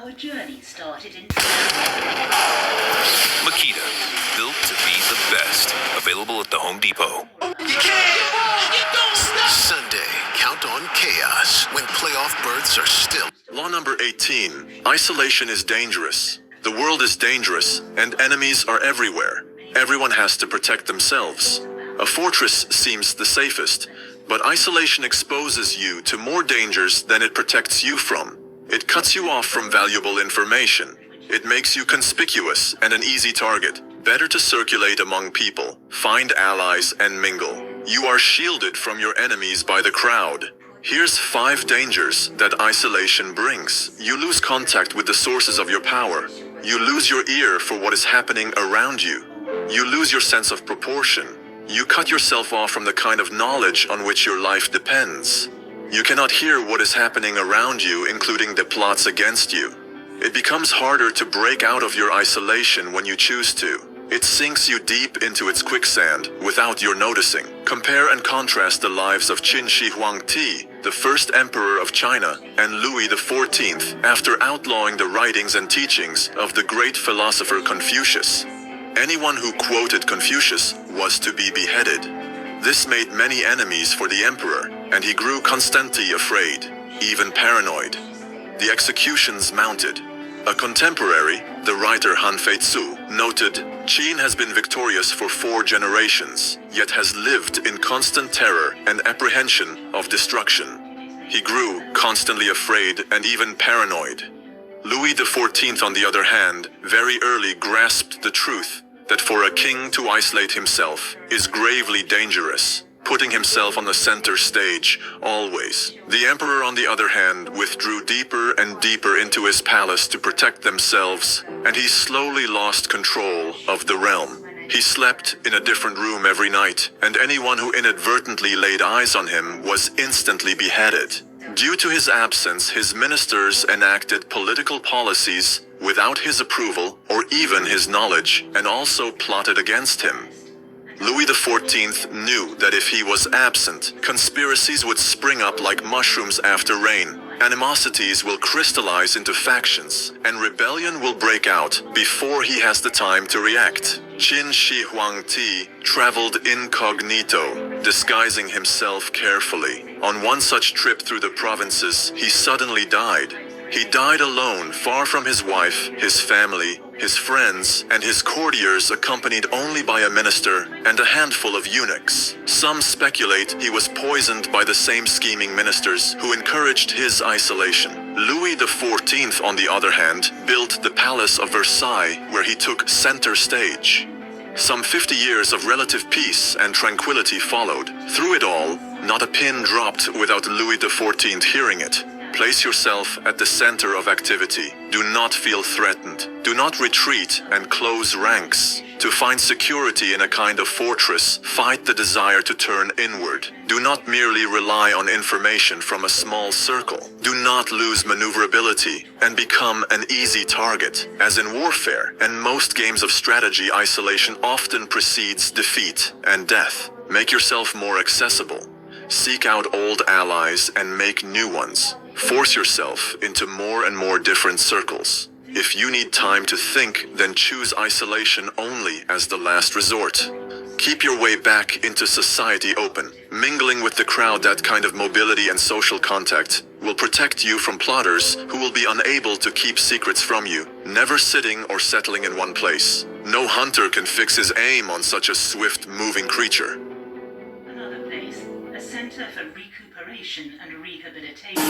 Our journey started in... Makita, built to be the best. Available at the Home Depot. Sunday, count on chaos when playoff berths are still. Law number 18. Isolation is dangerous. The world is dangerous, and enemies are everywhere. Everyone has to protect themselves. A fortress seems the safest, but isolation exposes you to more dangers than it protects you from. It cuts you off from valuable information. It makes you conspicuous and an easy target. Better to circulate among people, find allies, and mingle. You are shielded from your enemies by the crowd. Here's 5 dangers that isolation brings. You lose contact with the sources of your power. You lose your ear for what is happening around you. You lose your sense of proportion. You cut yourself off from the kind of knowledge on which your life depends. You cannot hear what is happening around you, including the plots against you. It becomes harder to break out of your isolation when you choose to. It sinks you deep into its quicksand without your noticing. Compare and contrast the lives of Qin Shi Huangdi, the first emperor of China, and Louis XIV after outlawing the writings and teachings of the great philosopher Confucius. Anyone who quoted Confucius was to be beheaded. This made many enemies for the emperor, and he grew constantly afraid, even paranoid. The executions mounted. A contemporary, the writer Han Feizu, noted, Qin has been victorious for 4 generations, yet has lived in constant terror and apprehension of destruction. He grew constantly afraid and even paranoid. Louis XIV, on the other hand, very early grasped the truth that for a king to isolate himself is gravely dangerous, putting himself on the center stage, always. The emperor, on the other hand, withdrew deeper and deeper into his palace to protect themselves, and he slowly lost control of the realm. He slept in a different room every night, and anyone who inadvertently laid eyes on him was instantly beheaded. Due to his absence, his ministers enacted political policies without his approval or even his knowledge, and also plotted against him. Louis XIV knew that if he was absent, conspiracies would spring up like mushrooms after rain. Animosities will crystallize into factions, and rebellion will break out before he has the time to react. Qin Shi Huangdi traveled incognito, disguising himself carefully. On one such trip through the provinces, he suddenly died. He died alone, far from his wife, his family, his friends, and his courtiers, accompanied only by a minister and a handful of eunuchs. Some speculate he was poisoned by the same scheming ministers who encouraged his isolation. Louis XIV, on the other hand, built the Palace of Versailles, where he took center stage. Some 50 years of relative peace and tranquility followed. Through it all, not a pin dropped without Louis XIV hearing it. Place yourself at the center of activity. Do not feel threatened. Do not retreat and close ranks. To find security in a kind of fortress, fight the desire to turn inward. Do not merely rely on information from a small circle. Do not lose maneuverability and become an easy target. As in warfare and most games of strategy, isolation often precedes defeat and death. Make yourself more accessible. Seek out old allies and make new ones. Force yourself into more and more different circles. If you need time to think, then choose isolation only as the last resort. Keep your way back into society open. Mingling with the crowd, that kind of mobility and social contact will protect you from plotters who will be unable to keep secrets from you. Never sitting or settling in one place. No hunter can fix his aim on such a swift-moving creature. Another place, a center for recuperation and rehabilitation.